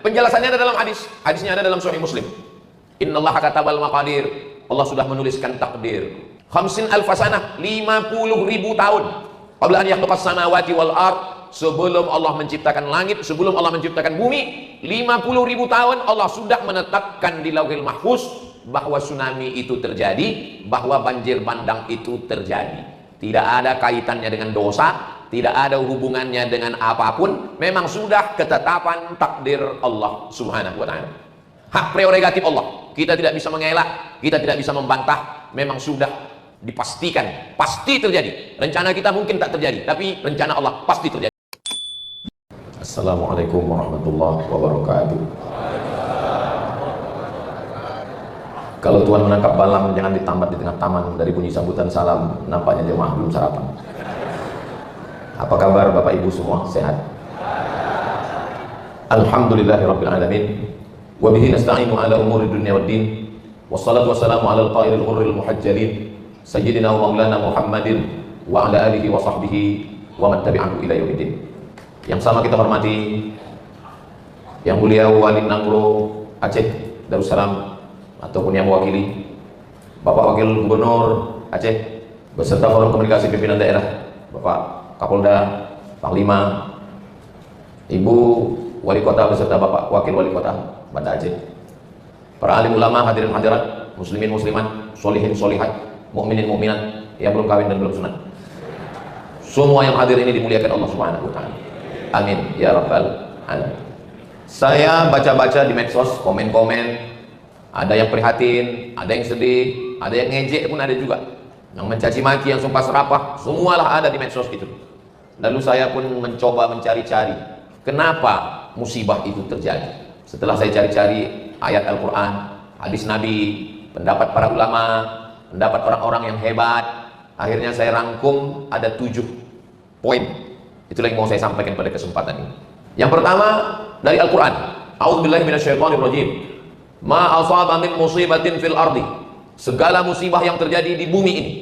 Penjelasannya ada dalam hadis. Hadisnya ada dalam Sahih Muslim. Innallaha katabal maqadir. Allah sudah menuliskan takdir. Khamsin alfasanah, 50.000 tahun. Qabla an yakhluqas samawati wal ard, sebelum Allah menciptakan langit, sebelum Allah menciptakan bumi, 50.000 tahun Allah sudah menetapkan di Lauhil Mahfuz bahwa tsunami itu terjadi, bahwa banjir bandang itu terjadi. Tidak ada kaitannya dengan dosa, tidak ada hubungannya dengan apapun. Memang sudah ketetapan takdir Allah Subhanahu wa ta'ala. Hak prerogatif Allah. Kita tidak bisa mengelak, kita tidak bisa membantah. Memang sudah dipastikan, pasti terjadi. Rencana kita mungkin tak terjadi, tapi rencana Allah pasti terjadi. Assalamualaikum warahmatullahi wabarakatuh. Kalau Tuhan menangkap balang, jangan ditambat di tengah taman. Dari bunyi sambutan salam, nampaknya jemaah belum sarapan. Apa kabar Bapak Ibu semua? Sehat? Alhamdulillahirabbil alamin. Wa bihi nasta'inu ala umuri dunya waddin. Wassalatu wassalamu ala al-qairil ghurril muhajjalin sayyidina wa maulana Muhammadin wa ala alihi wa sahbihi wa man tabi'ahu ila yaumiddin. Yang sama kita hormati Yang Mulia Wali Nangro Aceh Darussalam, ataupun yang mewakili Bapak Wakil Gubernur Aceh beserta Forum Komunikasi Pimpinan Daerah, Bapak Kapolda, Panglima, Ibu Wali Kota beserta Bapak Wakil Wali Kota Banda Aceh, para alim ulama, hadirin hadirat, muslimin muslimat, solihin solihat, mukminin mukminat yang belum kawin dan belum sunat, semua yang hadir ini dimuliakan Allah Subhanahu wa ta'ala. Amin ya rabbal alamin. Saya baca-baca di medsos, komen-komen, ada yang prihatin, ada yang sedih, ada yang ngejek pun ada juga, yang mencaci maki, yang sumpah serapah, semualah ada di medsos itu. Lalu saya pun mencoba mencari-cari kenapa musibah itu terjadi. Setelah saya cari-cari ayat Al-Quran, hadis Nabi, pendapat para ulama, pendapat orang-orang yang hebat, akhirnya saya rangkum ada 7 poin. Itulah yang mau saya sampaikan pada kesempatan ini. Yang pertama dari Al-Quran. A'udzubillahi minasyaitonirrajim. Ma asaba min musibatin fil ardi. Segala musibah yang terjadi di bumi ini,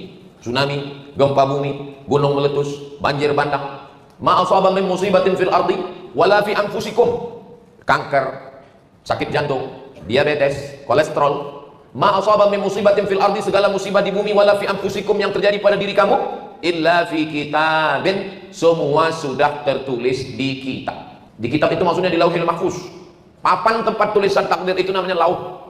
tsunami, gempa bumi, gunung meletus, banjir bandang. Ma asaba min musibatin fil ardi wala fi anfusikum. Kanker, sakit jantung, diabetes, kolesterol. Ma asaba min musibatin fil ardi, segala musibah di bumi, wala fi anfusikum, yang terjadi pada diri kamu, illa fi kitabin, semua sudah tertulis di kitab. Di kitab itu maksudnya di Lauhil Mahfuz. Papan tempat tulisan takdir itu namanya lauh.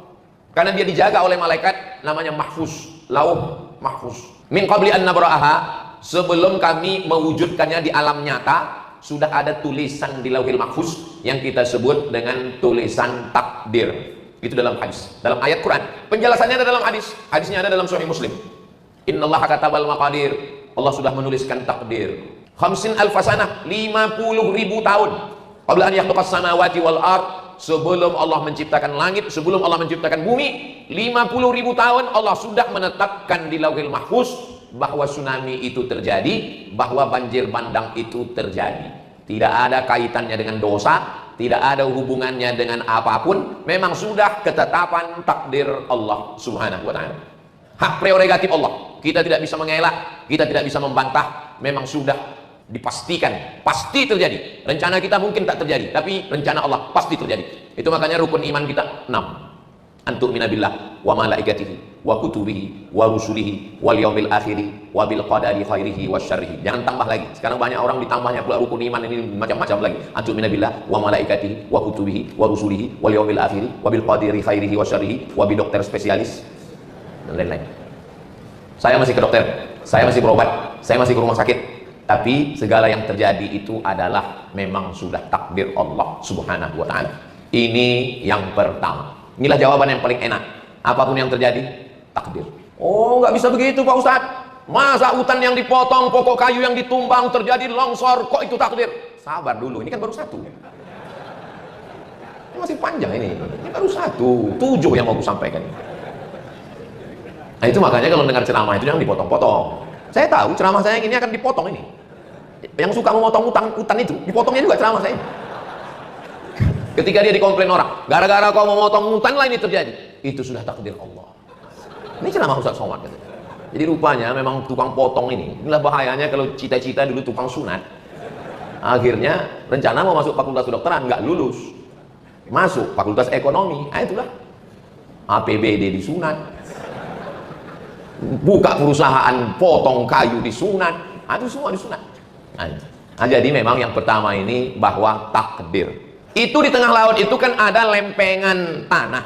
Karena dia dijaga oleh malaikat, namanya mahfuz, lauh mahfuz. Min qabli an nabra'aha, sebelum kami mewujudkannya di alam nyata, sudah ada tulisan di Lauhil Mahfuz yang kita sebut dengan tulisan takdir. Itu dalam hadis, dalam ayat Quran. Penjelasannya ada dalam hadis. Hadisnya ada dalam Sahih Muslim. Innallaha katabal maqadir. Allah sudah menuliskan takdir. Khamsin alfasanah, 50.000 tahun. Qabla an yakhluqas samawati wal ard, sebelum Allah menciptakan langit, sebelum Allah menciptakan bumi, 50.000 tahun Allah sudah menetapkan di Lauhil Mahfuz bahwa tsunami itu terjadi, bahwa banjir bandang itu terjadi. Tidak ada kaitannya dengan dosa, tidak ada hubungannya dengan apapun. Memang sudah ketetapan takdir Allah Subhanahu wa ta'ala. Hak prerogatif Allah. Kita tidak bisa mengelak, kita tidak bisa membantah. Memang sudah dipastikan, pasti terjadi. Rencana kita mungkin tak terjadi, tapi rencana Allah pasti terjadi. Itu makanya rukun iman kita 6. Antu'mina billah wa malaikatihi wa kutubihi wa rusulihi wal yaumil akhiri wa bil qadari khairihi wa syarrihi. Jangan tambah lagi. Sekarang banyak orang ditambahnya pula rukun iman ini macam-macam lagi. Antu'mina billah wa malaikatihi wa kutubihi wa rusulihi wal yaumil akhiri wa bil qadari khairihi wa syarrihi wa bi dokter spesialis dan lain-lain. Saya masih ke dokter, saya masih berobat, saya masih ke rumah sakit, tapi segala yang terjadi itu adalah memang sudah takdir Allah Subhanahu wa ta'ala. Ini yang pertama. Inilah jawaban yang paling enak. Apapun yang terjadi, takdir. Oh, nggak bisa begitu Pak Ustadz. Masa hutan yang dipotong, pokok kayu yang ditumbang, terjadi longsor, kok itu takdir? Sabar dulu, ini kan baru 1. Ini masih panjang ini baru 1. 7 yang mau aku sampaikan. Nah itu makanya kalau dengar ceramah itu jangan dipotong-potong. Saya tahu ceramah saya ini akan dipotong ini. Yang suka memotong hutan itu, dipotongnya juga ceramah saya. Ketika dia dikomplain orang, gara-gara kau memotong hutan lah ini terjadi. Itu sudah takdir Allah. Ini ceramah Ustaz Somad. Jadi rupanya memang tukang potong ini. Inilah bahayanya kalau cita-cita dulu tukang sunat. Akhirnya rencana mau masuk fakultas kedokteran, nggak lulus. Masuk fakultas ekonomi, itulah APBD disunat, buka perusahaan potong kayu disunat, itu semua disunat. Jadi memang yang pertama ini bahwa takdir itu di tengah laut itu kan ada lempengan tanah.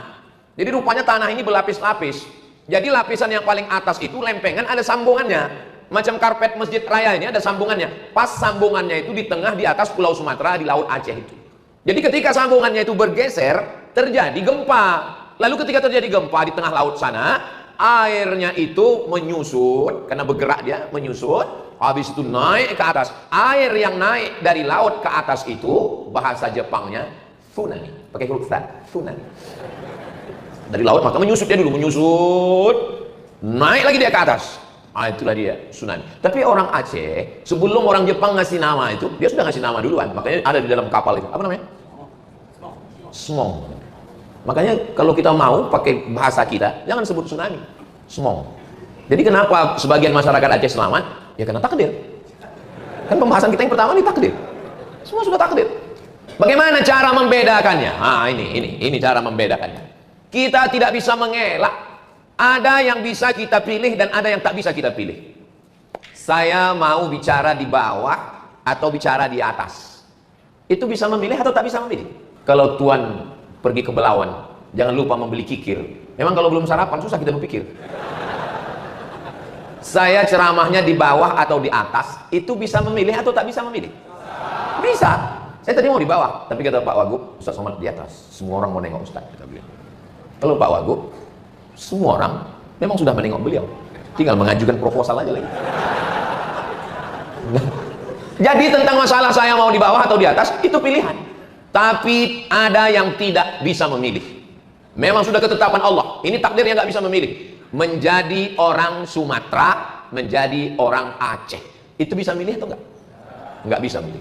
Jadi rupanya tanah ini berlapis-lapis. Jadi lapisan yang paling atas itu lempengan ada sambungannya, macam karpet masjid raya ini ada sambungannya. Pas sambungannya itu di tengah di atas Pulau Sumatera di Laut Aceh itu. Jadi ketika sambungannya itu bergeser terjadi gempa. Lalu ketika terjadi gempa di tengah laut sana, airnya itu menyusut, karena bergerak dia menyusut, habis itu naik ke atas. Air yang naik dari laut ke atas itu bahasa Jepangnya tsunami, pakai huruf ta, tsunami. Dari laut maka menyusut dia dulu, menyusut, naik lagi dia ke atas. Itulah dia tsunami. Tapi orang Aceh sebelum orang Jepang ngasih nama itu, dia sudah ngasih nama duluan. Makanya ada di dalam kapal itu. Apa namanya? Smong. Makanya kalau kita mau pakai bahasa kita, jangan sebut tsunami, smong. Jadi kenapa sebagian masyarakat Aceh selamat? Ya karena takdir. Kan pembahasan kita yang pertama ini takdir. Semua sudah takdir. Bagaimana cara membedakannya? Ini cara membedakannya. Kita tidak bisa mengelak. Ada yang bisa kita pilih dan ada yang tak bisa kita pilih. Saya mau bicara di bawah atau bicara di atas. Itu bisa memilih atau tak bisa memilih. Kalau Tuan pergi ke Belawan, jangan lupa membeli kikir. Memang kalau belum sarapan susah kita berpikir. Saya ceramahnya di bawah atau di atas, itu bisa memilih atau tak bisa memilih? Bisa. Saya tadi mau di bawah, tapi kata Pak Wagub, Ustaz Somad di atas. Semua orang mau nengok Ustaz, kata beliau. Kalau Pak Wagub, semua orang memang sudah menengok beliau, tinggal mengajukan proposal aja lagi. Jadi tentang masalah saya mau di bawah atau di atas, itu pilihan. Tapi ada yang tidak bisa memilih. Memang sudah ketetapan Allah. Ini takdir yang nggak bisa memilih. Menjadi orang Sumatera, menjadi orang Aceh. Itu bisa milih atau enggak? Nggak bisa milih.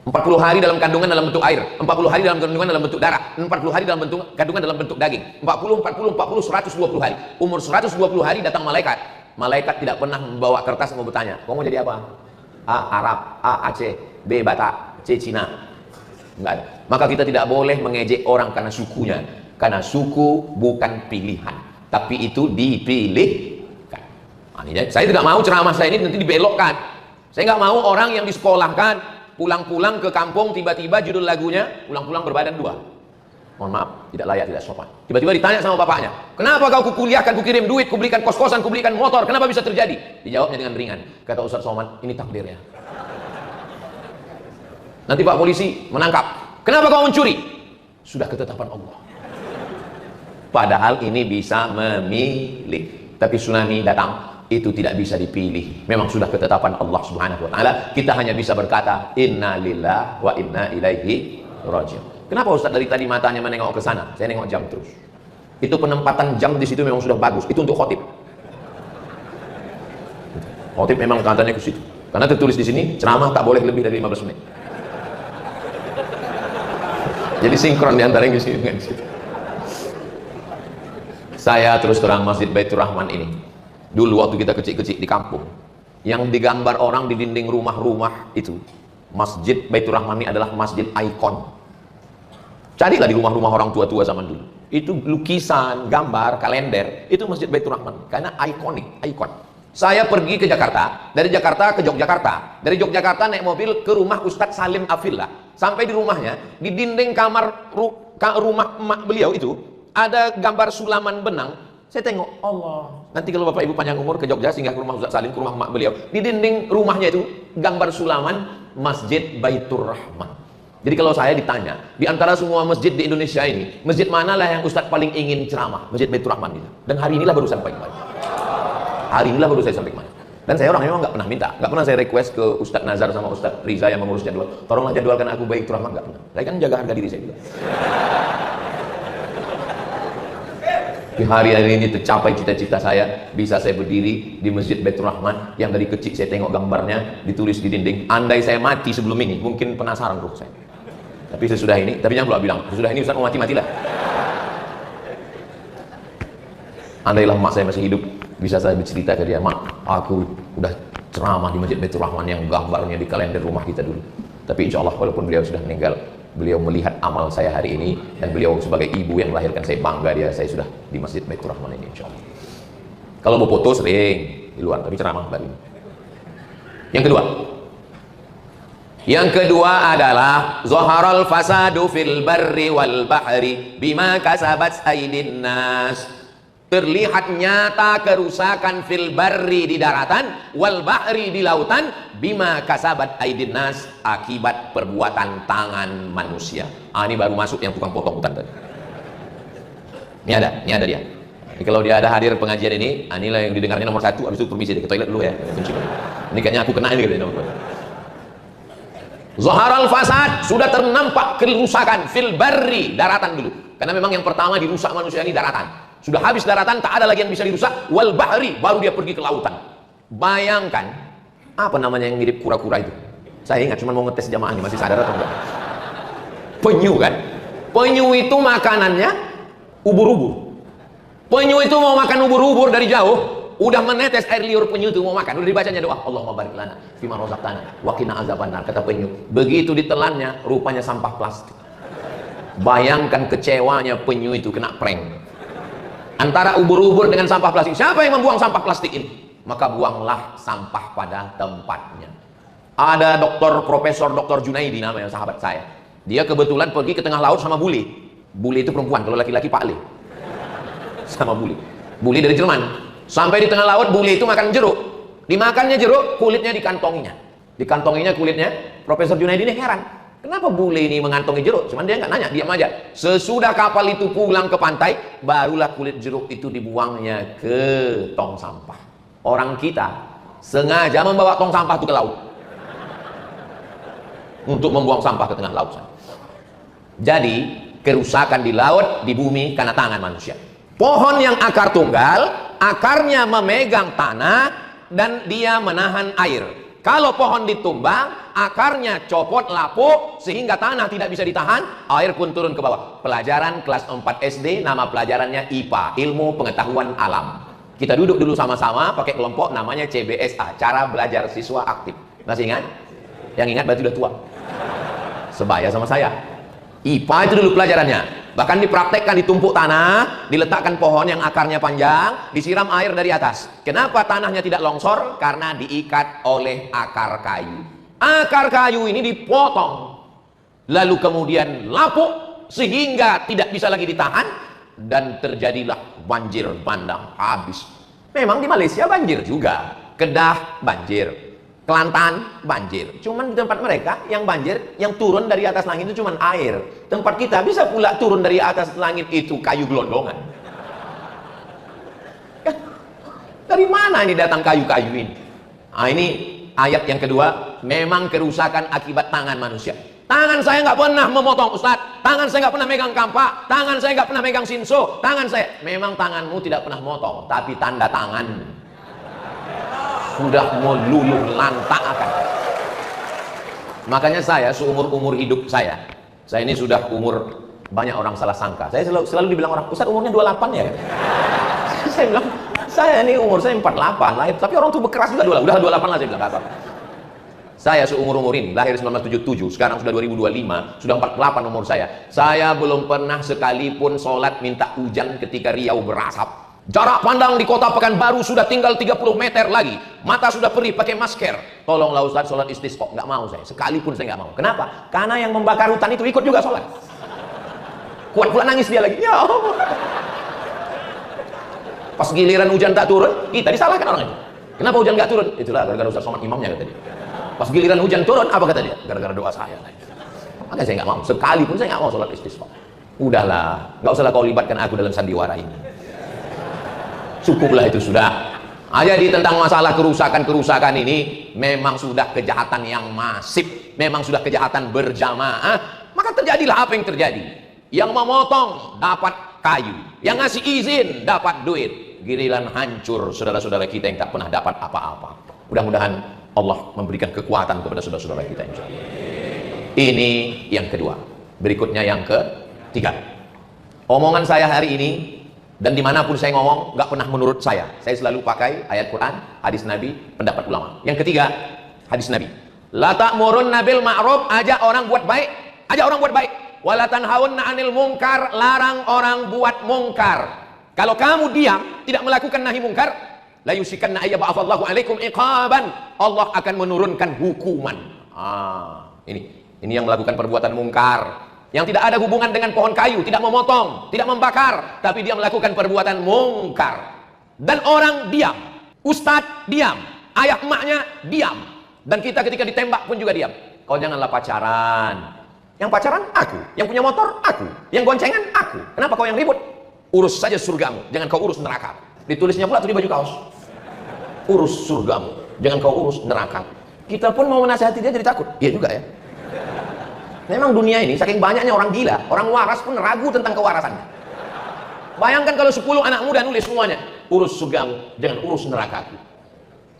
40 hari dalam kandungan dalam bentuk air, 40 hari dalam kandungan dalam bentuk darah, 40 hari dalam bentuk kandungan dalam bentuk daging, 40, 120 hari. Umur 120 hari datang malaikat. Malaikat tidak pernah membawa kertas mau bertanya, kamu mau jadi apa? A. Arab, A. Aceh, B. Batak, C. Cina. Enggak ada. Maka kita tidak boleh mengejek orang karena sukunya, karena suku bukan pilihan, tapi itu dipilihkan. Saya tidak mau ceramah saya ini nanti dibelokkan. Saya nggak mau orang yang disekolahkan pulang-pulang ke kampung tiba-tiba judul lagunya pulang-pulang berbadan dua. Mohon maaf, tidak layak, tidak sopan. Tiba-tiba ditanya sama bapaknya, kenapa kau kukuliahkan, kukirim duit, kubelikan kos-kosan, kubelikan motor, kenapa bisa terjadi? Dijawabnya dengan ringan, kata Ustaz Somad, ini takdirnya. Nanti Pak polisi menangkap, kenapa kau mencuri? Sudah ketetapan Allah. Padahal ini bisa memilih, tapi tsunami datang, itu tidak bisa dipilih. Memang sudah ketetapan Allah Subhanahu wa taala. Kita hanya bisa berkata inna lillahi wa inna ilaihi raji'un. Kenapa Ustaz dari tadi matanya menengok ke sana? Saya nengok jam terus. Itu penempatan jam di situ memang sudah bagus. Itu untuk khotib. Khotib memang katanya ke situ. Karena tertulis di sini ceramah tak boleh lebih dari 15 menit. Jadi sinkron di antara yang di sini dengan di situ. Saya terus terang Masjid Baitur Rahman ini. Dulu waktu kita kecil-kecil di kampung, yang digambar orang di dinding rumah-rumah itu, Masjid Baitur Rahman ini adalah masjid ikon. Carilah di rumah-rumah orang tua-tua zaman dulu. Itu lukisan, gambar, kalender, itu Masjid Baitur Rahman karena ikonik, ikon. Saya pergi ke Jakarta, dari Jakarta ke Yogyakarta, dari Yogyakarta naik mobil ke rumah Ustadz Salim Afillah. Sampai di rumahnya, di dinding kamar rumah emak beliau itu ada gambar sulaman benang. Saya tengok, Allah. Nanti kalau Bapak Ibu panjang umur ke Jogja singgah ke rumah Ustadz Salim, ke rumah emak beliau, di dinding rumahnya itu gambar sulaman Masjid Baitur Rahman. Jadi kalau saya ditanya, di antara semua masjid di Indonesia ini, masjid manalah yang Ustadz paling ingin ceramah? Masjid Baitur Rahman itu. Dan hari inilah baru sampai kemari. Hari inilah baru saya sampai kemari. Dan saya orang memang nggak pernah minta, nggak pernah saya request ke Ustadz Nazar sama Ustadz Riza yang mengurus jadwal, tolonglah jadwalkan aku Baitur Rahman, nggak pernah. Saya kan jaga harga diri saya juga. Di hari ini tercapai cita-cita saya, bisa saya berdiri di Masjid Baitur Rahman yang dari kecil saya tengok gambarnya ditulis di dinding. Andai saya mati sebelum ini, mungkin penasaran ruh saya. Tapi sesudah ini, tapi jangan pula bilang, sesudah ini Ustaz mau mati-matilah. Andailah mak saya masih hidup, bisa saya bercerita ke dia, mak, aku udah ceramah di Masjid Baitur Rahman yang gambarnya di kalender rumah kita dulu. Tapi insya Allah walaupun beliau sudah meninggal, Beliau melihat amal saya hari ini, dan beliau sebagai ibu yang melahirkan saya, bangga dia, saya sudah di Masjid Baitur Rahman ini, insya Allah. Kalau mau foto sering di luar, tapi ceramah baru. Yang kedua adalah zaharal fasadu fil barri wal bahri bima kasabat aydin nas. Terlihat nyata kerusakan fil barri di daratan, wal bahri di lautan, bima kasabat aydin nas, akibat perbuatan tangan manusia. Ini baru masuk yang tukang potong hutan tadi. Ini ada dia. Ini kalau dia ada hadir pengajian ini, inilah yang didengarnya nomor 1. Habis itu permisi deh, ke toilet dulu ya. Ini kayaknya aku kena ini katanya. Zaharal fasad, sudah ternampak kerusakan fil barri, daratan dulu. Karena memang yang pertama dirusak manusia ini daratan. Sudah habis daratan, tak ada lagi yang bisa dirusak. Wal bahri, baru dia pergi ke lautan. Bayangkan, apa namanya yang mirip kura-kura itu? Saya ingat, cuma mau ngetes jamaah ini, masih sadar atau enggak? Penyu kan? Penyu itu makanannya ubur-ubur. Penyu itu mau makan ubur-ubur dari jauh, udah menetes air liur penyu itu mau makan, udah dibacanya doa, Allahumma barik lana fima razaqtana wa qina azabannar, kata penyu. Begitu ditelannya, rupanya sampah plastik. Bayangkan kecewanya penyu itu kena prank. Antara ubur-ubur dengan sampah plastik, siapa yang membuang sampah plastik ini? Maka buanglah sampah pada tempatnya. Ada Profesor Dr. Junaidi namanya, sahabat saya. Dia kebetulan pergi ke tengah laut sama bule. Bule itu perempuan, kalau laki-laki Pak Le. Sama bule. Bule dari Jerman. Sampai di tengah laut, bule itu makan jeruk. Dimakannya jeruk, kulitnya dikantonginya. Dikantonginya kulitnya. Profesor Junaidi ini heran. Kenapa bule ini mengantongi jeruk? Cuman dia nggak nanya, diam aja. Sesudah kapal itu pulang ke pantai, barulah kulit jeruk itu dibuangnya ke tong sampah. Orang kita sengaja membawa tong sampah itu ke laut untuk membuang sampah ke tengah laut. Jadi kerusakan di laut, di bumi karena tangan manusia. Pohon yang akar tunggal, akarnya memegang tanah dan dia menahan air. Kalau pohon ditumbang, akarnya copot, lapuk, sehingga tanah tidak bisa ditahan, air pun turun ke bawah. Pelajaran kelas 4 SD, nama pelajarannya IPA, Ilmu Pengetahuan Alam. Kita duduk dulu sama-sama, pakai kelompok, namanya CBSA, Cara Belajar Siswa Aktif. Masih ingat? Yang ingat berarti udah tua. Sebaya sama saya. IPA itu dulu pelajarannya. Bahkan dipraktekkan, ditumpuk tanah, diletakkan pohon yang akarnya panjang, disiram air dari atas. Kenapa tanahnya tidak longsor? Karena diikat oleh akar kayu. Akar kayu ini dipotong, lalu kemudian lapuk sehingga tidak bisa lagi ditahan, dan terjadilah banjir bandang habis. Memang di Malaysia banjir juga, Kedah banjir, Kelantan banjir. Cuman di tempat mereka yang banjir, yang turun dari atas langit itu cuman air. Tempat kita bisa pula turun dari atas langit itu kayu gelondongan. Ya, dari mana ini datang kayu-kayu ini? Nah, ini ayat yang kedua. Memang kerusakan akibat tangan manusia. Tangan saya nggak pernah memotong, Ustadz. Tangan saya nggak pernah megang kampak. Tangan saya nggak pernah megang sinso. Tangan saya, memang tanganmu tidak pernah motong, tapi tanda tangan sudah meluluh lantakkan. Makanya saya seumur-umur hidup saya ini sudah umur, banyak orang salah sangka. Saya selalu dibilang orang, Ustaz umurnya 28 ya? Saya bilang, saya ini umur saya 48 lahir, tapi orang tuh berkeras juga udah 28 lah, saya bilang, apa. Saya seumur-umur ini, lahir 1977, sekarang sudah 2025, sudah 48 umur saya. Saya belum pernah sekalipun sholat minta hujan ketika Riau berasap. Jarak pandang di kota Pekanbaru sudah tinggal 30 meter lagi. Mata sudah perih pakai masker. Tolonglah Ustaz sholat istisqa. Nggak mau saya. Sekalipun saya nggak mau. Kenapa? Karena yang membakar hutan itu ikut juga sholat. Kuat pula nangis dia lagi. Ya Allah. Pas giliran hujan tak turun, kita disalahkan orang itu. Kenapa hujan nggak turun? Itulah gara-gara Ustaz Somad imamnya kata dia. Pas giliran hujan turun, apa kata dia? Gara-gara doa saya. Makanya saya nggak mau. Sekalipun saya nggak mau sholat istisqa. Udahlah. Nggak usahlah kau libatkan aku dalam sandiwara ini. Cukuplah itu sudah. Jadi tentang masalah kerusakan ini memang sudah kejahatan yang masif, memang sudah kejahatan berjamaah. Maka terjadilah apa yang terjadi. Yang memotong dapat kayu, yang ngasih izin dapat duit. Giliran hancur saudara-saudara kita yang tak pernah dapat apa-apa. Mudah-mudahan Allah memberikan kekuatan kepada saudara-saudara kita, insyaallah. Ini yang kedua. Berikutnya yang ketiga. Omongan saya hari ini, dan dimanapun saya ngomong, nggak pernah menurut saya. Saya selalu pakai ayat Quran, hadis Nabi, pendapat ulama. Yang ketiga, hadis Nabi. La ta'murunna bil ma'ruf, ajak orang buat baik. ajak orang buat baik. Wala tanhauna 'anil munkar, larang orang buat mungkar. Kalau kamu diam, tidak melakukan nahi mungkar, la yusikanna ayyaba'athallahu 'alaikum iqaban. Allah akan menurunkan hukuman. Ini yang melakukan perbuatan mungkar, yang tidak ada hubungan dengan pohon kayu, tidak memotong, tidak membakar, tapi dia melakukan perbuatan mungkar. Dan orang diam, ustadz diam, ayah emaknya diam, dan kita ketika ditembak pun juga diam. Kau janganlah pacaran. Yang pacaran aku, yang punya motor aku, yang goncengan aku. Kenapa kau yang ribut? Urus saja surgamu, jangan kau urus neraka. Ditulisnya pula tuh di baju kaos, urus surgamu, jangan kau urus neraka. Kita pun mau menasihati dia jadi takut. Iya juga ya. Memang dunia ini saking banyaknya orang gila, orang waras pun ragu tentang kewarasannya. Bayangkan kalau 10 anak muda nulis semuanya, urus surgamu, jangan urus nerakaku.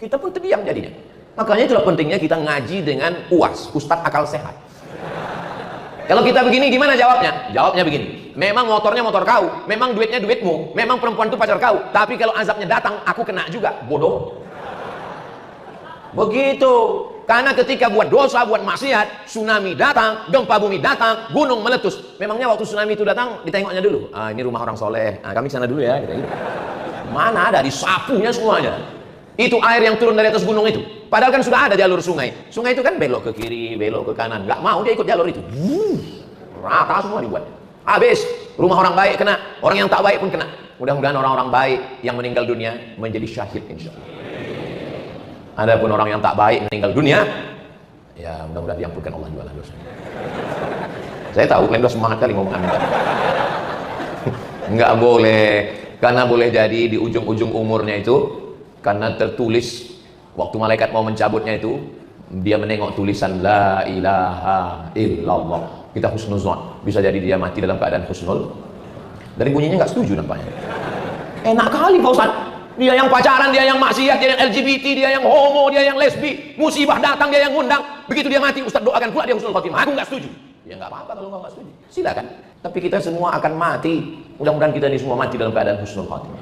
Kita pun terdiam jadinya. Makanya itulah pentingnya kita ngaji dengan UAS, Ustadz Akal Sehat. Kalau kita begini gimana jawabnya? Jawabnya begini, memang motornya motor kau, memang duitnya duitmu, memang perempuan itu pacar kau, tapi kalau azabnya datang aku kena juga, bodoh. Begitu. Karena ketika buat dosa, buat maksiat, tsunami datang, gempa bumi datang, gunung meletus. Memangnya waktu tsunami itu datang, ditengoknya dulu. Ini rumah orang soleh, kami sana dulu ya. Gitu. Mana ada, disapunya semuanya. Itu air yang turun dari atas gunung itu. Padahal kan sudah ada jalur sungai. Sungai itu kan belok ke kiri, belok ke kanan. Gak mau dia ikut jalur itu. Rata semua dibuat. Habis, rumah orang baik kena, orang yang tak baik pun kena. Mudah-mudahan orang-orang baik yang meninggal dunia menjadi syahid insya Allah. Adapun orang yang tak baik meninggal dunia, ya mudah-mudahan diampunkan Allah juga dosa. Saya tahu kalian udah semangat kali ngomong amin. Enggak boleh, karena boleh jadi di ujung-ujung umurnya itu, karena tertulis waktu malaikat mau mencabutnya itu, dia menengok tulisan la ilaha illallah. Kita husnuzon, bisa jadi dia mati dalam keadaan husnul. Dari bunyinya nggak setuju nampaknya. Enak kali Pak Ustaz. Dia yang pacaran, dia yang maksiat, dia yang LGBT, dia yang homo, dia yang lesbi, musibah datang dia yang ngundang, begitu dia mati Ustaz doakan pula dia husnul khotimah. Aku nggak setuju. Ya nggak apa-apa kalau nggak setuju, silakan. Tapi kita semua akan mati. Mudah-mudahan kita ini semua mati dalam keadaan husnul khotimah.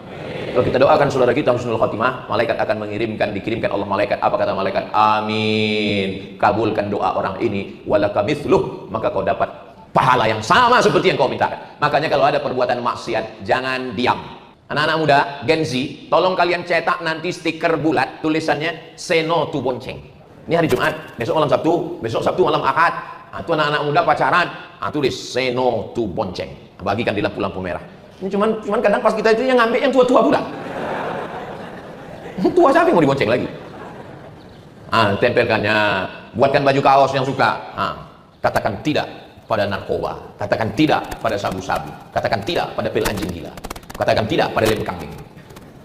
Kalau kita doakan saudara kita husnul khotimah, malaikat akan dikirimkan Allah malaikat. Apa kata malaikat? Amin. Kabulkan doa orang ini. Walaka mithluh, maka kau dapat pahala yang sama seperti yang kau mintakan. Makanya kalau ada perbuatan maksiat, jangan diam. Anak-anak muda, Gen Z, tolong kalian cetak nanti stiker bulat, tulisannya say no to bonceng. Ini hari Jumat, besok malam Sabtu, besok Sabtu malam Ahad. Itu anak-anak muda pacaran, tulis say no to bonceng. Bagikan di lampu-lampu merah. Ini cuman kadang pas kita itu yang ngambil yang tua-tua pula. Tua siapa yang mau dibonceng lagi? Tempelkannya, buatkan baju kaos yang suka. Katakan tidak pada narkoba, katakan tidak pada sabu-sabu, katakan tidak pada pil anjing gila. Katakan tidak pada lem kambing.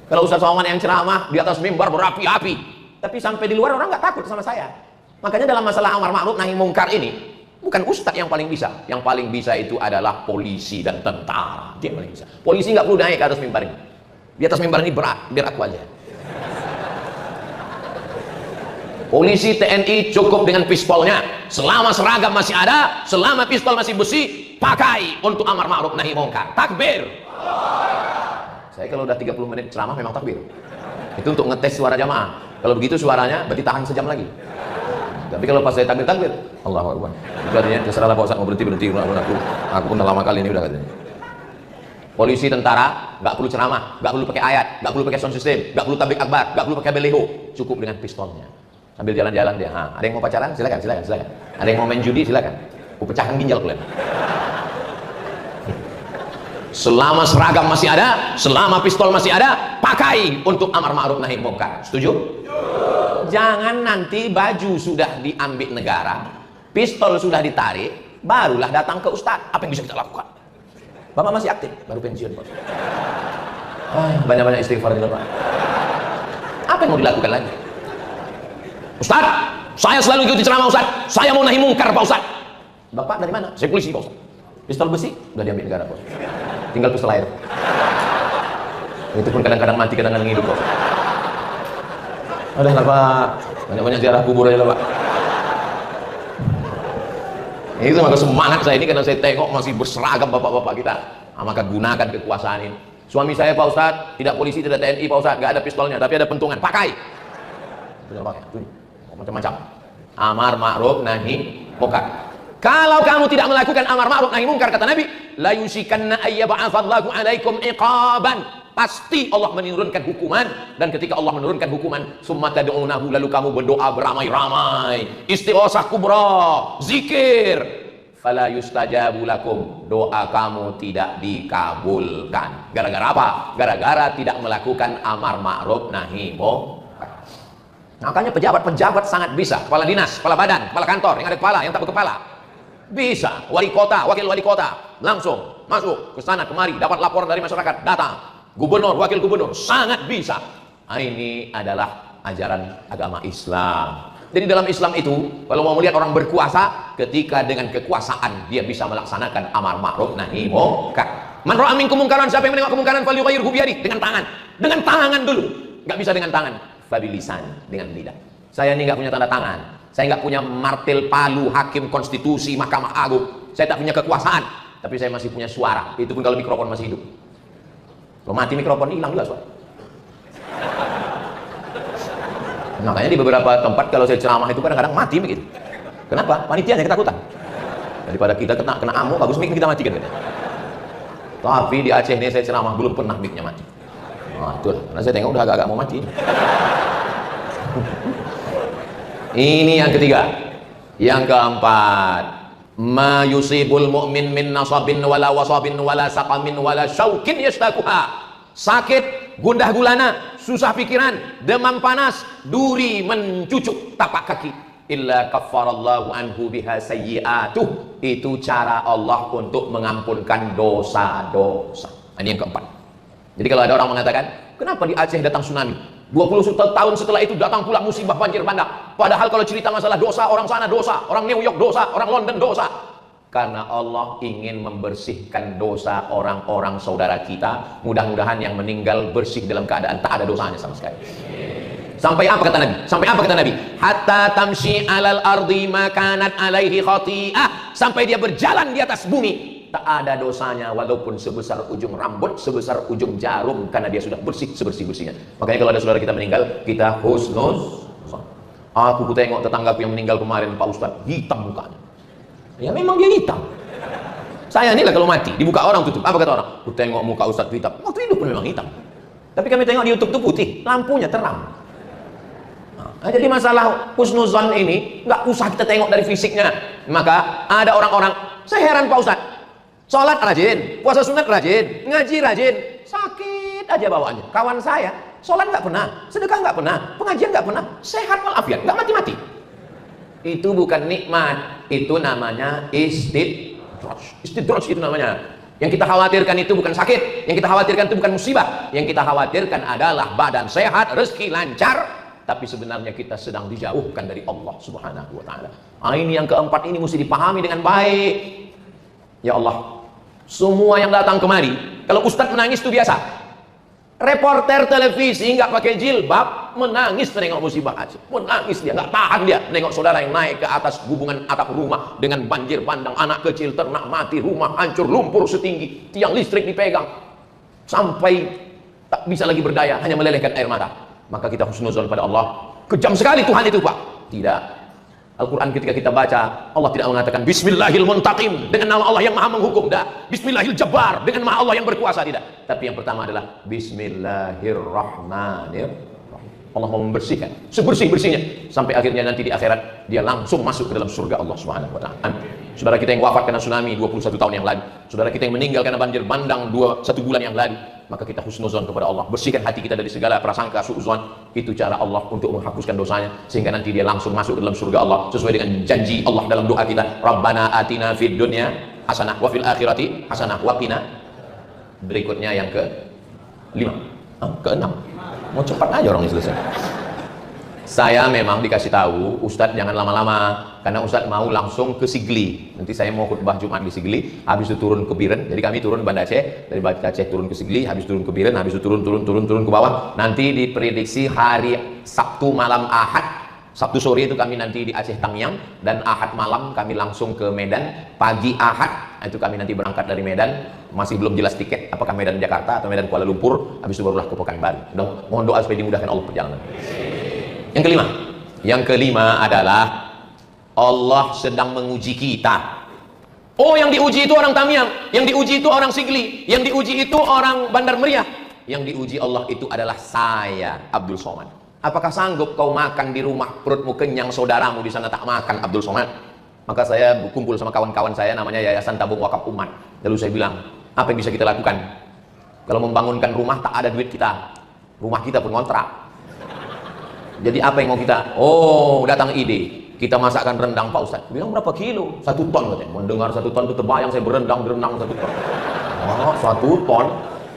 Kalau Ustaz Somad yang ceramah di atas mimbar berapi-api, tapi sampai di luar orang nggak takut sama saya. Makanya dalam masalah amar ma'ruf nahi mungkar ini, bukan Ustaz yang paling bisa. Yang paling bisa itu adalah polisi dan tentara. Dia yang paling bisa. Polisi nggak perlu naik ke atas mimbar ini. Di atas mimbar ini berat, biar aku aja. Polisi TNI cukup dengan pistolnya. Selama seragam masih ada, selama pistol masih besi, pakai untuk amar ma'ruf nahi mungkar. Takbir. Saya kalau udah 30 menit ceramah memang takbir. Itu untuk ngetes suara jamaah. Kalau begitu suaranya berarti tahan sejam lagi. Tapi kalau pas saya takbir, Allahu Akbar. Itu artinya terserahlah Pak Ustaz mau berhenti. Aku pun lama kali ini udah katanya. Polisi, tentara, nggak perlu ceramah, nggak perlu pakai ayat, nggak perlu pakai sound system, nggak perlu tablik akbar, nggak perlu pakai beleho. Cukup dengan pistolnya. Sambil jalan-jalan dia. Ada yang mau pacaran? Silakan. Ada yang mau main judi? Silakan. Aku pecahkan ginjal kalian. Selama seragam masih ada, selama pistol masih ada, pakai untuk amar ma'ruf nahi mungkar. Setuju? Jangan nanti baju sudah diambil negara, pistol sudah ditarik, barulah datang ke Ustadz. Apa yang bisa kita lakukan? Bapak masih aktif, baru pensiun Pak. Banyak-banyak istighfar juga Pak. Apa yang mau dilakukan lagi? Ustadz, saya selalu ikuti ceramah Ustadz. Saya mau nahi mungkar Pak Ustadz. Bapak dari mana? Saya polisi Pak Ustadz. Pistol besi udah diambil negara Pak Ustadz. Tinggal pistol air. Itu pun kadang-kadang mati, kadang-kadang hidup Pak. Udah lah Pak, banyak-banyak ziarah kubur aja lah Pak. Itu maka semangat saya ini karena saya tengok masih berseragam bapak-bapak kita. Maka gunakan kekuasaan ini. Suami saya Pak Ustadz, tidak polisi, tidak TNI Pak Ustadz, nggak ada pistolnya, tapi ada pentungan, pakai. Macam-macam. Amar ma'ruf nahi mungkar. Kalau kamu tidak melakukan amar ma'ruf nahi munkar, kata Nabi, la yusikanna ayyab'atsallahu 'alaikum iqaban. Pasti Allah menurunkan hukuman, dan ketika Allah menurunkan hukuman, summa tad'unahu, lalu kamu berdoa beramai-ramai, istighosah kubra, zikir, fala yustajabu lakum, doa kamu tidak dikabulkan. Gara-gara apa? Gara-gara tidak melakukan amar ma'ruf nahi munkar. Makanya pejabat-pejabat sangat bisa, kepala dinas, kepala badan, kepala kantor, yang ada kepala, yang tak berkepala, bisa. Wali kota, wakil wali kota, langsung masuk ke sana kemari, dapat laporan dari masyarakat, datang. Gubernur, wakil gubernur, sangat bisa. Nah, ini adalah ajaran agama Islam. Jadi dalam Islam itu, kalau mau melihat orang berkuasa, ketika dengan kekuasaan dia bisa melaksanakan amar ma'ruf nahi munkar. Man ra'a minkum munkaran, siapa yang menengok kemungkaran, falyughayyirhu biyadihi, dengan tangan. Dengan tangan dulu. Nggak bisa dengan tangan, fabilisan, dengan lidah. Saya ini nggak punya tanda tangan. Saya nggak punya martil palu hakim konstitusi Mahkamah Agung. Saya tak punya kekuasaan, tapi saya masih punya suara. Itu pun kalau mikrofon masih hidup. Kalau mati mikrofon hilang juga suara. Makanya di beberapa tempat kalau saya ceramah itu kadang-kadang mati begitu. Kenapa? Panitianya ketakutan. Daripada kita kena amuk, bagus mic kita matikan. Tapi di Aceh ini saya ceramah belum pernah mic-nya mati. Nah, itu karena saya tengok udah agak-agak mau mati. Ini yang ketiga. Yang keempat, ma yusibul mu'min min nasabin wala wasabin wala saqamin wala syaukin yashtakuha. Sakit, gundah gulana, susah pikiran, demam panas, duri mencucuk tapak kaki, illa kaffarallahu anhu biha sayyi'atuh. Itu cara Allah untuk mengampunkan dosa-dosa. Ini yang keempat. Jadi kalau ada orang mengatakan, kenapa di Aceh datang tsunami? 20 tahun setelah itu datang pula musibah banjir bandang. Padahal kalau cerita masalah dosa, orang sana dosa, orang New York dosa, orang London dosa. Karena Allah ingin membersihkan dosa orang-orang saudara kita. Mudah-mudahan yang meninggal bersih dalam keadaan tak ada dosanya sama sekali. Sampai apa kata Nabi? Sampai apa kata Nabi? Hatta tamshi alal ardi makanat alaihi khati'ah. Sampai dia berjalan di atas bumi, tak ada dosanya walaupun sebesar ujung rambut, sebesar ujung jarum, karena dia sudah bersih sebersih-bersihnya. Makanya kalau ada saudara kita meninggal, kita husnuz. Aku tengok tetanggaku yang meninggal kemarin, Pak Ustadz, hitam mukanya. Ya memang dia hitam. Saya inilah kalau mati, dibuka orang tutup. Apa kata orang? Aku tengok muka Ustadz hitam. Waktu hidup pun memang hitam. Tapi kami tengok di YouTube itu putih, lampunya terang. Nah, jadi masalah husnuzon ini nggak usah kita tengok dari fisiknya. Maka ada orang-orang, saya heran Pak Ustadz, sholat rajin, puasa sunat rajin, ngaji rajin, sakit aja bawaannya. Kawan saya, sholat nggak pernah, sedekah nggak pernah, pengajian nggak pernah, sehat walafiat, nggak mati-mati. Itu bukan nikmat, itu namanya istidraj. Istidraj itu namanya. Yang kita khawatirkan itu bukan sakit, yang kita khawatirkan itu bukan musibah, yang kita khawatirkan adalah badan sehat, rezeki lancar, tapi sebenarnya kita sedang dijauhkan dari Allah Subhanahu wa taala. Ini yang keempat, ini mesti dipahami dengan baik. Ya Allah, semua yang datang kemari, kalau Ustadz menangis itu biasa. Reporter televisi nggak pakai jilbab menangis menengok musibah Aceh, menangis dia, nggak tahan dia menengok saudara yang naik ke atas hubungan atap rumah dengan banjir bandang, anak kecil ternak mati, rumah hancur lumpur setinggi, tiang listrik dipegang sampai tak bisa lagi berdaya, hanya melelehkan air mata. Maka kita husnuzon pada Allah. Kejam sekali Tuhan itu Pak. Tidak. Al-Quran ketika kita baca, Allah tidak mengatakan Bismillahil Muntaqim, dengan nama Allah yang maha menghukum. Tidak. Bismillahil Jabbar, dengan nama Allah yang berkuasa. Tidak. Tapi yang pertama adalah Bismillahirrahmanirrahim. Allah mau membersihkan sebersih-bersihnya sampai akhirnya nanti di akhirat dia langsung masuk ke dalam surga Allah Subhanahu wa taala. Saudara kita yang wafat karena tsunami 21 tahun yang lalu, saudara kita yang meninggal karena banjir bandang 1 bulan yang lalu, maka kita husnuzon kepada Allah, bersihkan hati kita dari segala prasangka suudzon. Itu cara Allah untuk menghapuskan dosanya sehingga nanti dia langsung masuk ke dalam surga Allah sesuai dengan janji Allah dalam doa kita, Rabbana atina fid dunya hasanah wa fil akhirati hasanah wa qina. Berikutnya yang ke-5, ke-6. Mau cepat aja orang ini selesai. Saya memang dikasih tahu, Ustadz jangan lama-lama, karena Ustadz mau langsung ke Sigli. Nanti saya mau khutbah Jumat di Sigli, habis itu turun ke Biren. Jadi kami turun Banda Aceh, dari Banda Aceh turun ke Sigli, habis turun ke Biren, habis itu turun ke bawah. Nanti diprediksi hari Sabtu malam Ahad, Sabtu sore itu kami nanti di Aceh Tangyang, dan Ahad malam kami langsung ke Medan. Pagi Ahad itu kami nanti berangkat dari Medan, masih belum jelas tiket apakah Medan Jakarta atau Medan Kuala Lumpur, habis itu barulah ke Pekanbaru. Mohon doa supaya dimudahkan Allah perjalanan. Yang kelima adalah Allah sedang menguji kita. Oh, yang diuji itu orang Tamiang, yang diuji itu orang Sigli, yang diuji itu orang Bandar Meriah. Yang diuji Allah itu adalah saya, Abdul Somad. Apakah sanggup kau makan di rumah, perutmu kenyang, saudaramu di sana tak makan, Abdul Somad? Maka saya berkumpul sama kawan-kawan saya, namanya Yayasan Tabung Wakaf Umat. Lalu saya bilang, apa yang bisa kita lakukan? Kalau membangunkan rumah tak ada duit kita, rumah kita pun ngontrak. Jadi apa yang mau kita? Oh, datang ide. Kita masakkan rendang Pak Ustadz. Bilang berapa kilo? 1 ton katanya. Mendengar 1 ton itu terbayang saya berendang 1 ton. Oh, 1 ton.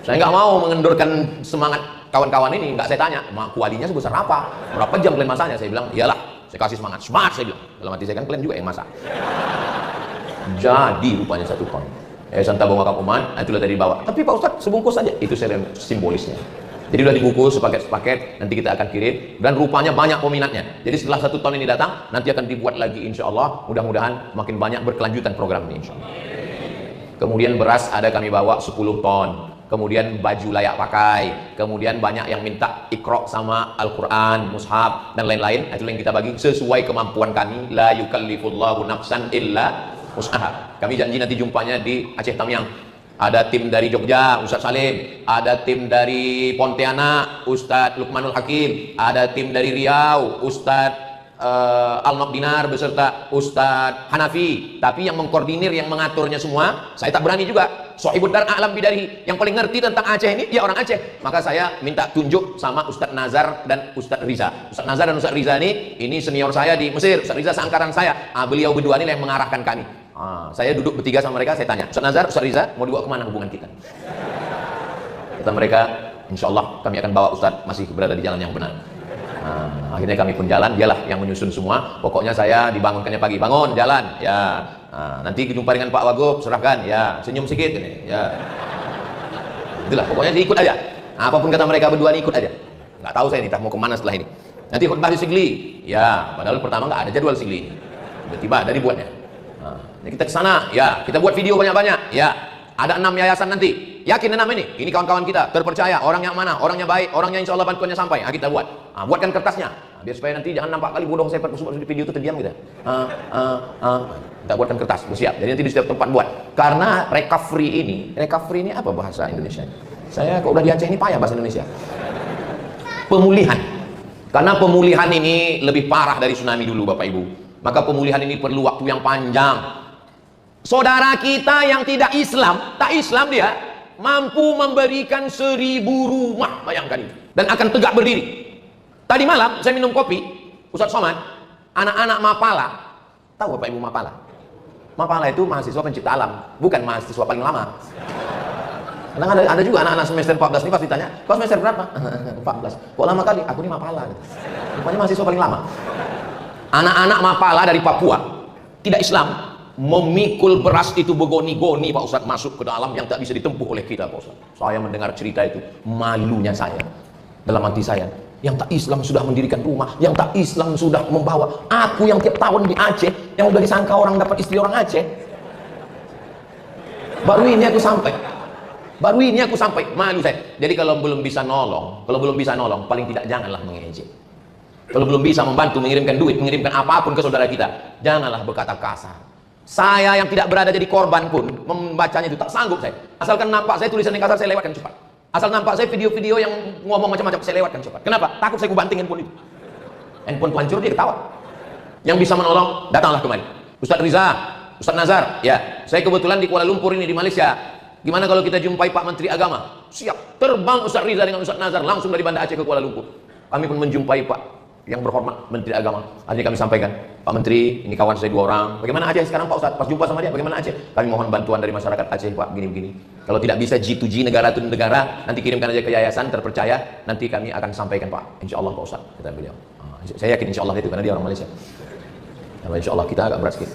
Saya nggak mau mengendurkan semangat kawan-kawan ini. Nggak saya tanya, kualinya sebesar apa? Berapa jam kalian masaknya? Saya bilang, iyalah, saya kasih semangat. Semangat saya bilang. Dalam hati saya kan kalian juga yang masak. Jadi rupanya 1 ton. Yayasan Tabung Wakaf Umat, itulah tadi dibawa. Tapi Pak Ustadz sebungkus saja. Itu simbolisnya. Jadi udah dibungkus sepaket-sepaket, nanti kita akan kirim, dan rupanya banyak peminatnya. Jadi setelah 1 ton ini datang, nanti akan dibuat lagi insya Allah. Mudah-mudahan makin banyak berkelanjutan program ini insya Allah. Kemudian beras ada kami bawa 10 ton. Kemudian baju layak pakai. Kemudian banyak yang minta Iqra sama Al-Quran, mushaf, dan lain-lain. Itu yang kita bagi sesuai kemampuan kami. La yukallifullahu nafsan illa wus'aha. Kami janji nanti jumpanya di Aceh Tamiang. Ada tim dari Jogja, Ustadz Salim. Ada tim dari Pontianak, Ustadz Lukmanul Hakim. Ada tim dari Riau, Ustadz Al-Naqdinar beserta Ustadz Hanafi. Tapi yang mengkoordinir, yang mengaturnya semua, saya tak berani juga. Sohibud dar a'lam bidarihi, yang paling ngerti tentang Aceh ini dia orang Aceh. Maka saya minta tunjuk sama Ustadz Nazar dan Ustadz Riza. Ustadz Nazar dan Ustadz Riza ini senior saya di Mesir. Ustadz Riza seangkaran saya. Beliau berdua ini yang mengarahkan kami. Saya duduk bertiga sama mereka, saya tanya, Ustadz Nazar, Ustadz Riza, mau dibawa kemana hubungan kita? Kata mereka, insya Allah kami akan bawa Ustadz masih berada di jalan yang benar. Akhirnya kami pun jalan, dialah yang menyusun semua. Pokoknya saya dibangunkannya pagi, bangun, jalan, ya. Nanti jumpa dengan Pak Wagub, serahkan, ya. Senyum sedikit, ya. Itulah, pokoknya diikut aja. Apapun kata mereka berdua, ikut aja. Nggak tahu saya nih, mau kemana setelah ini. Nanti khutbah di Sigli, ya. Padahal pertama nggak ada jadwal Sigli. Tiba-tiba ada dibuatnya. Kita ke sana, ya. Kita buat video banyak-banyak, ya. Ada 6 yayasan nanti. Yakin 6 ini kawan-kawan kita, terpercaya. Orang yang mana? Orangnya baik, orangnya insya Allah bantuannya sampai. Kita buat. Buatkan kertasnya. Biar supaya nanti jangan nampak kali bodoh saya di video itu terdiam gitu. Kita buatkan kertas, bersiap. Jadi nanti di setiap tempat buat. Karena recovery ini apa bahasa Indonesia? Saya kok udah di Aceh ini payah bahasa Indonesia. Pemulihan. Karena pemulihan ini lebih parah dari tsunami dulu Bapak Ibu. Maka pemulihan ini perlu waktu yang panjang. Saudara kita yang tidak Islam, tak Islam dia, mampu memberikan 1000 rumah, bayangkan itu, dan akan tegak berdiri. Tadi malam saya minum kopi, Ustadz Somad, anak-anak Mapala, tahu Bapak Ibu Mapala? Mapala itu mahasiswa pencipta alam, bukan mahasiswa paling lama. Kadang ada juga anak-anak semester 14 ini pasti tanya, kau semester berapa? 14. Kok lama kali? Aku ini Mapala. Rupanya mahasiswa paling lama. Anak-anak Mapala dari Papua, tidak Islam, memikul beras itu begoni-goni Pak Ustadz masuk ke dalam yang tak bisa ditempuh oleh kita Pak Ustadz. Saya mendengar cerita itu, malunya saya dalam hati saya. Yang tak Islam sudah mendirikan rumah, yang tak Islam sudah membawa. Aku yang tiap tahun di Aceh, yang udah disangka orang dapat istri orang Aceh, baru ini aku sampai, malu saya. Jadi kalau belum bisa nolong, paling tidak janganlah mengejek. Kalau belum bisa membantu, mengirimkan duit, mengirimkan apapun ke saudara kita, janganlah berkata kasar. Saya yang tidak berada jadi korban pun membacanya itu tak sanggup saya. Asalkan nampak saya tulisan yang kasar, saya lewatkan cepat. Asal nampak saya video-video yang ngomong macam-macam, saya lewatkan cepat. Kenapa? Takut saya kubanting handphone itu. Handphone ku hancur, dia ketawa. Yang bisa menolong, datanglah kemari. Ustadz Riza, Ustadz Nazar, ya. Saya kebetulan di Kuala Lumpur ini, di Malaysia. Gimana kalau kita jumpai Pak Menteri Agama? Siap. Terbang Ustadz Riza dengan Ustadz Nazar langsung dari Banda Aceh ke Kuala Lumpur. Kami pun menjumpai Pak yang berhormat Menteri Agama. Akhirnya kami sampaikan, Pak Menteri, ini kawan saya 2 orang. Bagaimana Aceh sekarang Pak Ustadz? Pas jumpa sama dia, bagaimana Aceh? Kami mohon bantuan dari masyarakat Aceh Pak, begini-begini. Kalau tidak bisa G2G, negara to negara, nanti kirimkan aja ke yayasan terpercaya. Nanti kami akan sampaikan Pak. Insya Allah Pak Ustadz, kata beliau. Saya yakin insya Allah itu, karena dia orang Malaysia. Kalau insya Allah kita agak berat sedikit.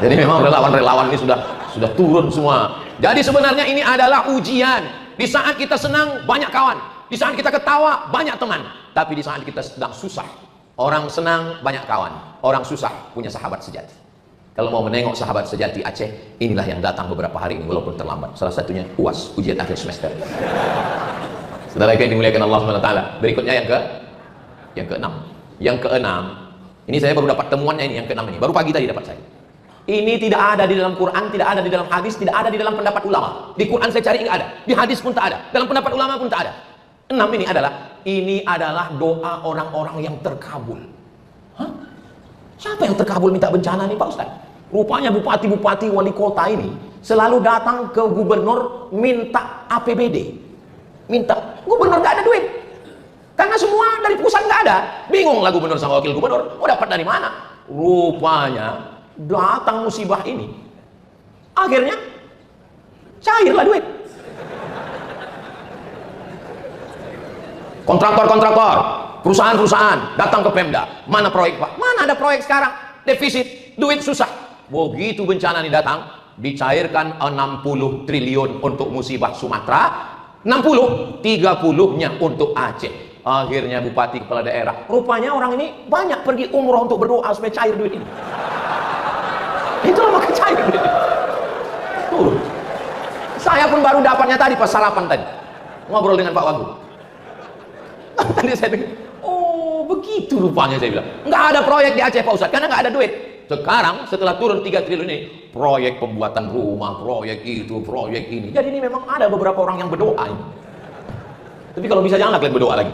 Jadi memang relawan-relawan ini sudah turun semua. Jadi sebenarnya ini adalah ujian. Di saat kita senang, banyak kawan. Di saat kita ketawa, banyak teman. Tapi di saat kita sedang susah, orang senang, banyak kawan. Orang susah, punya sahabat sejati. Kalau mau menengok sahabat sejati Aceh, inilah yang datang beberapa hari ini, walaupun terlambat. Salah satunya UAS, ujian akhir semester. Saudara yang dimuliakan Allah SWT. Berikutnya yang ke-6. Yang ke-6, Ini saya baru dapat temuannya ini, yang keenam ini. Baru pagi tadi dapat saya. Ini tidak ada di dalam Quran, tidak ada di dalam hadis, tidak ada di dalam pendapat ulama. Di Quran saya cari nggak ada, di hadis pun tak ada, dalam pendapat ulama pun tak ada. Enam ini adalah doa orang-orang yang terkabul. Hah? Siapa yang terkabul minta bencana nih Pak Ustaz? Rupanya bupati-bupati wali kota ini selalu datang ke gubernur minta APBD. Minta, gubernur nggak ada duit. Karena semua dari pusat nggak ada. Bingung lah gubernur sama wakil gubernur. Oh, dapat dari mana? Rupanya datang musibah ini. Akhirnya cairlah duit. Kontraktor-kontraktor, perusahaan-perusahaan datang ke Pemda. Mana proyek Pak? Mana ada proyek sekarang? Defisit, duit susah. Begitu bencana ini datang, dicairkan 60 triliun untuk musibah Sumatera, 30-nya untuk Aceh. Akhirnya bupati kepala daerah, rupanya orang ini banyak pergi umroh untuk berdoa supaya cair duit ini. Itulah maka cair duit ini. Tuh. Saya pun baru dapatnya tadi pas sarapan tadi, ngobrol dengan Pak Wagub. Tadi saya dengar, oh begitu rupanya, saya bilang. Nggak ada proyek di Aceh Pak Ustadz, karena nggak ada duit. Sekarang setelah turun 3 triliun ini, proyek pembuatan rumah, proyek itu, proyek ini. Jadi ini memang ada beberapa orang yang berdoa ini. Tapi kalau bisa janganlah kalian berdoa lagi.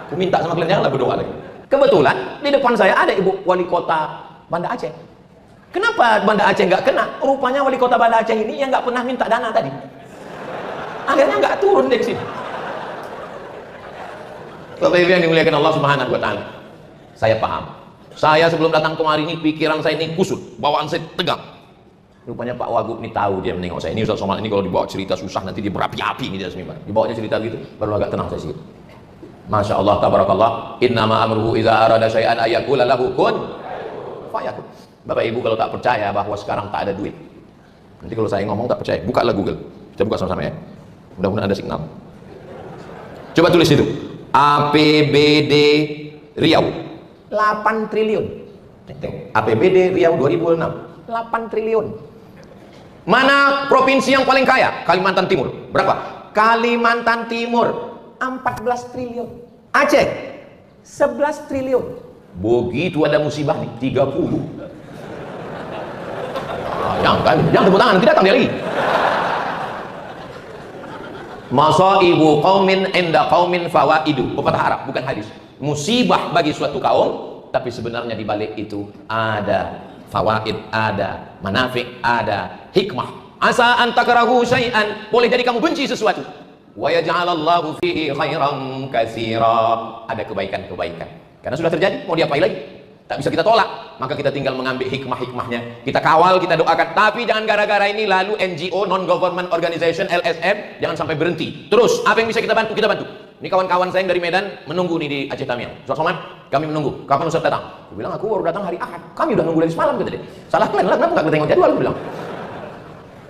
Aku minta sama kalian janganlah berdoa lagi. Kebetulan di depan saya ada ibu wali kota Banda Aceh. Kenapa Banda Aceh nggak kena? Rupanya wali kota Banda Aceh ini yang nggak pernah minta dana tadi. Akhirnya nggak turun dari sini. Bapak Ibu yang dimuliakan Allah Subhanahu wa Ta'ala, saya paham. Saya sebelum datang kemari ini pikiran saya ini kusut, bawaan saya tegang. Rupanya Pak Wagub ini tahu, dia menengok saya. Ini Ustaz Somad ini kalau dibawa cerita susah nanti dia berapi-api ini dia semimbar. Dibawanya cerita gitu baru agak tenang saya sedikit. Masya Allah, tabarakallah. Innama amruhu idza arada syai'an ayaqula lahu kun fayakun. Bapak Ibu kalau tak percaya bahwa sekarang tak ada duit, nanti kalau saya ngomong tak percaya, bukalah Google. Kita buka sama-sama ya. Mudah-mudahan ada signal. Coba tulis itu. APBD Riau 8 triliun. APBD Riau 2006 8 triliun. Mana provinsi yang paling kaya? Kalimantan Timur. Berapa? Kalimantan Timur 14 triliun. Aceh 11 triliun. Begitu ada musibah nih 30. Jangan tepuk tangan, nanti datang dia lagi. Masaibu qaumin inda qaumin fawaidu. Pepatah Arab, bukan hadis. Musibah bagi suatu kaum, tapi sebenarnya di balik itu ada fawaid, ada manafik, ada hikmah. Asa an takrahu syai'an, boleh jadi kamu benci sesuatu. Wa yaj'alallahu fihi khairan katsira. Ada kebaikan-kebaikan. Karena sudah terjadi, mau diapain lagi? Tak bisa kita tolak, maka kita tinggal mengambil hikmah-hikmahnya. Kita kawal, kita doakan. Tapi jangan gara-gara ini lalu NGO, non-government organization, LSM, jangan sampai berhenti. Terus, apa yang bisa kita bantu? Kita bantu. Ini kawan-kawan saya yang dari Medan menunggu nih di Aceh Tamiang. Ustaz Somad, kami menunggu. Kapan Ustaz datang? Aku bilang, aku baru datang hari Ahad. Kami udah nunggu dari semalam, kata dia. Salah kalian lah, kenapa nggak tengok jadwal? Aku bilang.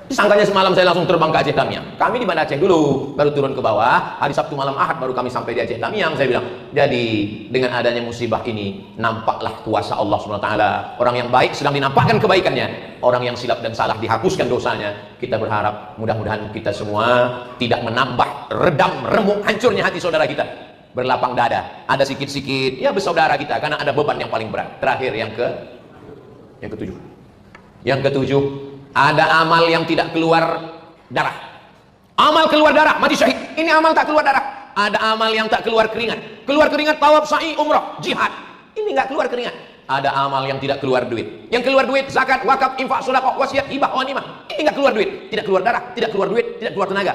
Disangkanya semalam saya langsung terbang ke Aceh Tamiang. Kami di Banda Aceh dulu, baru turun ke bawah. Hari Sabtu malam Ahad baru kami sampai di Aceh Tamiang. Saya bilang, jadi dengan adanya musibah ini, nampaklah kuasa Allah SWT. Orang yang baik sedang dinampakkan kebaikannya. Orang yang silap dan salah dihapuskan dosanya. Kita berharap mudah-mudahan kita semua tidak menambah, redam, remuk, hancurnya hati saudara kita. Berlapang dada, ada sikit-sikit, ya bersaudara kita, karena ada beban yang paling berat. Terakhir yang ketujuh. Yang ketujuh, ada amal yang tidak keluar darah. Amal keluar darah, mati syahid. Ini amal tak keluar darah. Ada amal yang tak keluar keringat. Keluar keringat, tawaf, sa'i, umrah, jihad. Ini nggak keluar keringat. Ada amal yang tidak keluar duit. Yang keluar duit, zakat, wakaf, infak, sedekah, wasiat, hibah, ghanimah. Ini nggak keluar duit. Tidak keluar darah, tidak keluar duit, tidak keluar tenaga.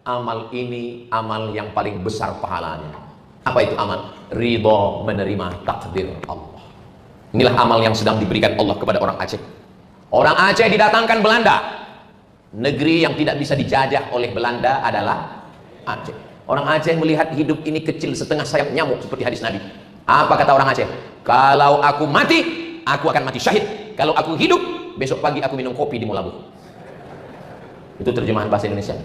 Amal ini amal yang paling besar pahalanya. Apa itu amal? Ridho menerima takdir Allah. Inilah amal yang sedang diberikan Allah kepada orang Aceh. Orang Aceh didatangkan Belanda. Negeri yang tidak bisa dijajah oleh Belanda adalah Aceh. Orang Aceh melihat hidup ini kecil setengah sayap nyamuk seperti hadis Nabi. Apa kata orang Aceh? Kalau aku mati, aku akan mati syahid. Kalau aku hidup, besok pagi aku minum kopi di Mulabu. Itu terjemahan bahasa Indonesia.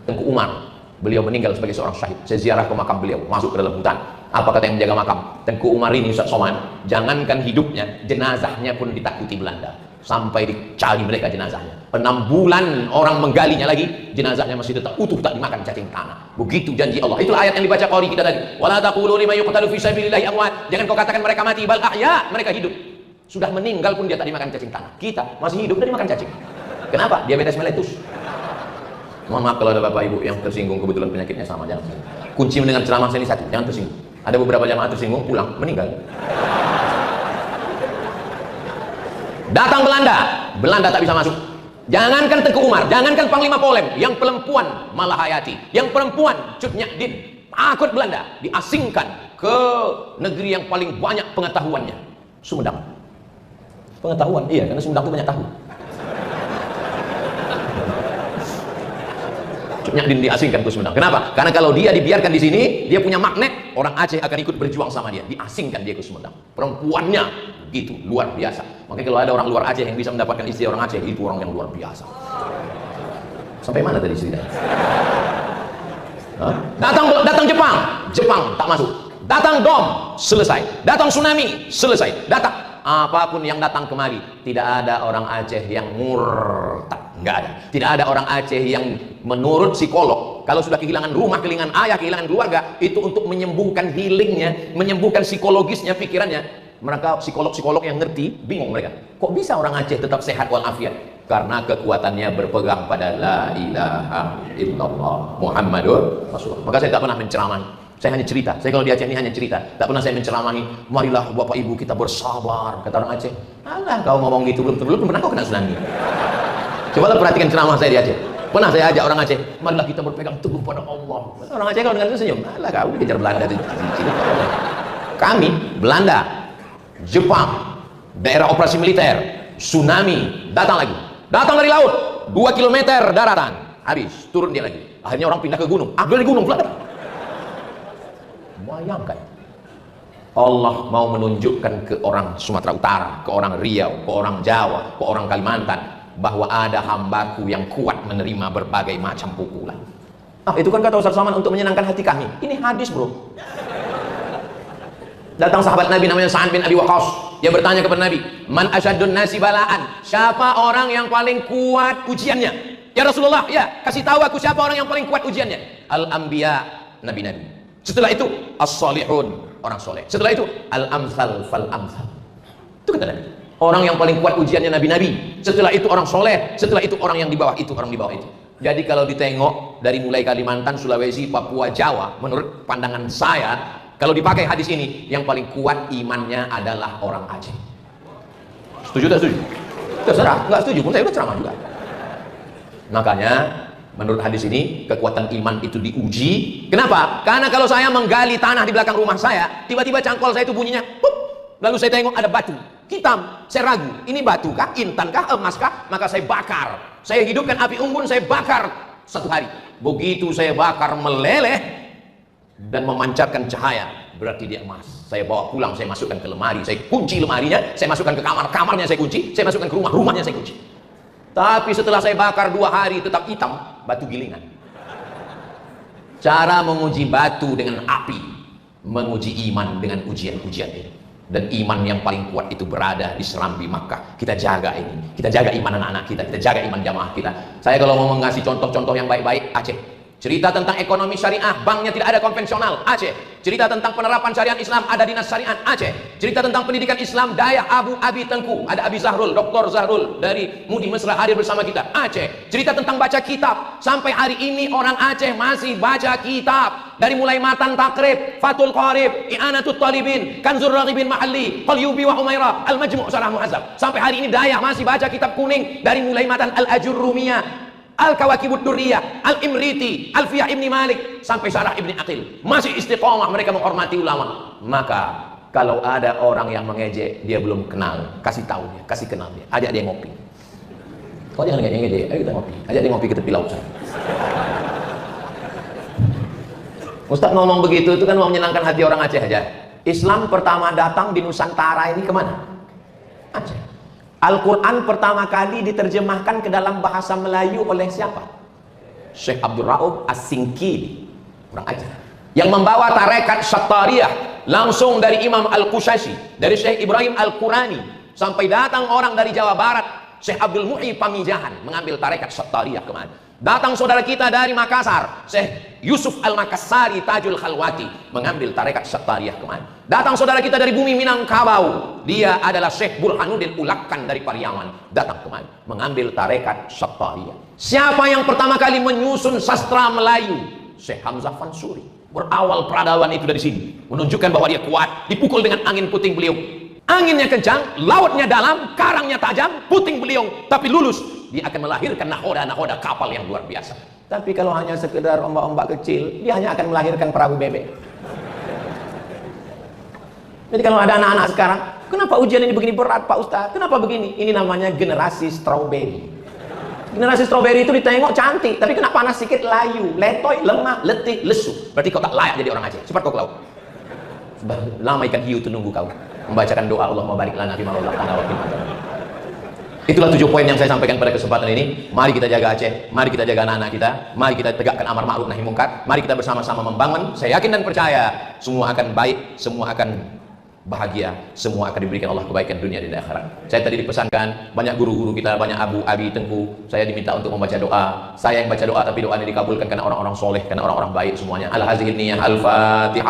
Tengku Umar, beliau meninggal sebagai seorang syahid. Saya ziarah ke makam beliau, masuk ke dalam hutan. Apa kata yang menjaga makam? Tengku Umar ini, Ustaz Somad, jangankan hidupnya, jenazahnya pun ditakuti Belanda. sampai dicari mereka jenazahnya. 6 bulan orang menggalinya lagi, jenazahnya masih tetap utuh, tak dimakan cacing tanah. Begitu janji Allah. Itulah ayat yang dibaca qari kita tadi. Wala taqulu liman yuqtalu fi sabilillahi amwat. Jangan kau katakan mereka mati, bal ahya, mereka hidup. Sudah meninggal pun dia tak dimakan cacing tanah. Kita masih hidup dan dimakan cacing. Kenapa? Diabetes meletus. Mohon maaf kalau ada bapak ibu yang tersinggung, kebetulan penyakitnya sama, jangan. Kunci mendengar ceramah saya ini satu, jangan tersinggung. Ada beberapa jamaah tersinggung, pulang, meninggal. Datang Belanda, Belanda tak bisa masuk. Jangankan Tengku Umar, jangankan Panglima Polem, yang perempuan Malahayati, yang perempuan Cut Nyak-din, takut Belanda, diasingkan ke negeri yang paling banyak pengetahuannya, Sumedang. Pengetahuan, iya, karena Sumedang itu banyak tahu. Cut Nyak-din diasingkan ke Sumedang. Kenapa? Karena kalau dia dibiarkan di sini, dia punya magnet, orang Aceh akan ikut berjuang sama dia. Diasingkan dia ke Sumedang. Perempuannya gitu, luar biasa. Makanya kalau ada orang luar Aceh yang bisa mendapatkan istri orang Aceh, itu orang yang luar biasa. Sampai mana tadi ceritanya? Datang Jepang, Jepang tak masuk. Datang Dom, selesai. Datang tsunami, selesai. Datang apapun yang datang kemari, tidak ada orang Aceh yang murtad, nggak ada. Tidak ada orang Aceh yang menurut psikolog, kalau sudah kehilangan rumah, kehilangan ayah, kehilangan keluarga, itu untuk menyembuhkan healingnya, menyembuhkan psikologisnya, pikirannya. Mereka psikolog-psikolog yang ngerti, bingung mereka. Kok bisa orang Aceh tetap sehat walafiat? Karena kekuatannya berpegang pada la ilaha illallah Muhammadur Rasulullah. Maka saya tak pernah menceramahi. Saya hanya cerita. Saya kalau di Aceh ini hanya cerita. Tak pernah saya menceramahi. Marilah Bapak Ibu kita bersabar, kata orang Aceh. Alah, kau ngomong gitu belum pernah kau kena tsunami. Cobalah perhatikan ceramah saya di Aceh. Pernah saya ajak orang Aceh, marilah kita berpegang teguh pada Allah. Orang Aceh kalau dengar itu senyum. Alah, kau dikejar Belanda itu. Kami Belanda, Jepang, daerah operasi militer, tsunami, datang lagi. Datang dari laut, 2 km daratan, habis, turun dia lagi. Akhirnya orang pindah ke gunung. Dari gunung pula. Bayangkan, Allah mau menunjukkan ke orang Sumatera Utara, ke orang Riau, ke orang Jawa, ke orang Kalimantan, bahwa ada hambaku yang kuat menerima berbagai macam pukulan. Itu kan kata Ustaz Salman untuk menyenangkan hati kami. Ini hadis, bro. Datang sahabat Nabi namanya Sa'ad bin Abi Waqqas. Dia bertanya kepada Nabi, "Man asyaddun nasi balaan?" Siapa orang yang paling kuat ujiannya? Ya Rasulullah, ya, kasih tahu aku siapa orang yang paling kuat ujiannya. Al-anbiya, nabi-nabi. Setelah itu as-salihun, orang soleh. Setelah itu al-amsal fal-amsal. Itu kata Nabi. Orang yang paling kuat ujiannya nabi-nabi. Setelah itu orang soleh. Setelah itu orang yang di bawah itu, orang di bawah itu. Jadi kalau ditengok dari mulai Kalimantan, Sulawesi, Papua, Jawa, menurut pandangan saya, kalau dipakai hadis ini, yang paling kuat imannya adalah orang Aceh. Setuju tak setuju? Terserah, nggak setuju pun saya udah ceramah juga. Makanya menurut hadis ini, kekuatan iman itu diuji. Kenapa? Karena kalau saya menggali tanah di belakang rumah saya, tiba-tiba cangkol saya itu bunyinya pup. Lalu saya tengok ada batu hitam, saya ragu, ini batu kah, intan kah, emas kah? Maka saya bakar. Saya hidupkan api unggun, saya bakar 1 hari. Begitu saya bakar meleleh dan memancarkan cahaya, berarti dia emas. Saya bawa pulang, saya masukkan ke lemari, saya kunci lemarinya, saya masukkan ke kamar-kamarnya, saya kunci, saya masukkan ke rumah-rumahnya, saya kunci. Tapi setelah saya bakar 2 hari tetap hitam, batu gilingan. Cara menguji batu dengan api, menguji iman dengan ujian-ujian ini. Dan iman yang paling kuat itu berada di Serambi Makkah. Kita jaga ini, kita jaga iman anak-anak kita, kita jaga iman jamaah kita. Saya kalau mau mengasih contoh-contoh yang baik-baik, Aceh. Cerita tentang ekonomi syariah, banknya tidak ada konvensional, Aceh. Cerita tentang penerapan syariat Islam, ada dinas syariat, Aceh. Cerita tentang pendidikan Islam, Dayak Abu Abi Tengku, ada Abi Zahrul, Dr. Zahrul dari Mudi Mesra hadir bersama kita, Aceh. Cerita tentang baca kitab, sampai hari ini orang Aceh masih baca kitab. Dari mulai Matan Takrib, Fathul Qarib, I'anatul Talibin, Kanzur Raghibin Mahalli, Qalyubi wa Umairah, Al-Majmu' Syarah Mu'azzab. Sampai hari ini Dayak masih baca kitab kuning, dari mulai Matan Al-Ajurrumiyah, Al-Kawakibud Durriyah, Al-Imriti, Alfiyah Ibni Malik, sampai Syarah Ibni Aqil. Masih istiqomah, mereka menghormati ulama. Maka kalau ada orang yang mengejek, dia belum kenal, kasih tahu dia, kasih kenal dia, ajak dia ngopi. Kau jangan ngejek, ayo kita ngopi, ajak dia ngopi ke tepi laut. Ustaz ngomong begitu itu kan mau menyenangkan hati orang Aceh aja. Islam pertama datang di Nusantara ini kemana? Aceh. Al-Quran pertama kali diterjemahkan ke dalam bahasa Melayu oleh siapa? Syekh Abdul Raub As-Singkili, orang Aceh. Yang membawa tarekat Syattariyah langsung dari Imam Al-Qushashi, dari Syekh Ibrahim Al-Qurani, Sampai datang orang dari Jawa Barat, Syekh Abdul Muhyi Pamijahan, mengambil tarekat Syattariyah kemana. Datang saudara kita dari Makassar, Syekh Yusuf Al-Makassari Tajul Khalwati, mengambil tarekat Syattariyah kemana. Datang saudara kita dari bumi Minangkabau, dia adalah Syekh Burhanuddin Ulakan dari Pariaman, datang kemana, mengambil tarekat Syattariyah. Siapa yang pertama kali menyusun sastra Melayu? Syekh Hamzah Fansuri. Berawal peradaban itu dari sini, menunjukkan bahwa dia kuat, dipukul dengan angin puting beliung. Anginnya kencang, lautnya dalam, karangnya tajam, puting beliung, tapi lulus. Dia akan melahirkan nahoda kapal yang luar biasa. Tapi kalau hanya sekedar ombak-ombak kecil, dia hanya akan melahirkan perahu bebek. Jadi kalau ada anak-anak sekarang, kenapa ujian ini begini berat Pak Ustaz? Kenapa begini? Ini namanya generasi strawberry. Generasi strawberry itu ditengok cantik, tapi kena panas sedikit layu, letoy, lemah, letih, lesu. Berarti kau tak layak jadi orang Aceh. Cepat kau ke laut. Sudah lama ikan hiu itu nunggu kau membacakan doa Allahumma barik lana fima razaqtana wa qina adzabannar. Itulah 7 poin yang saya sampaikan pada kesempatan ini. Mari kita jaga Aceh, mari kita jaga anak-anak kita, mari kita tegakkan amar ma'ruf nahi munkar, mari kita bersama-sama membangun. Saya yakin dan percaya semua akan baik, semua akan bahagia, semua akan diberikan Allah kebaikan dunia dan akhirat. Saya tadi dipesankan banyak guru-guru kita, banyak Abu Abi Tengku, saya diminta untuk membaca doa. Saya yang baca doa, tapi doa ini dikabulkan karena orang-orang soleh, karena orang-orang baik semuanya. Al-Hazil Niyah Al-Fatihah.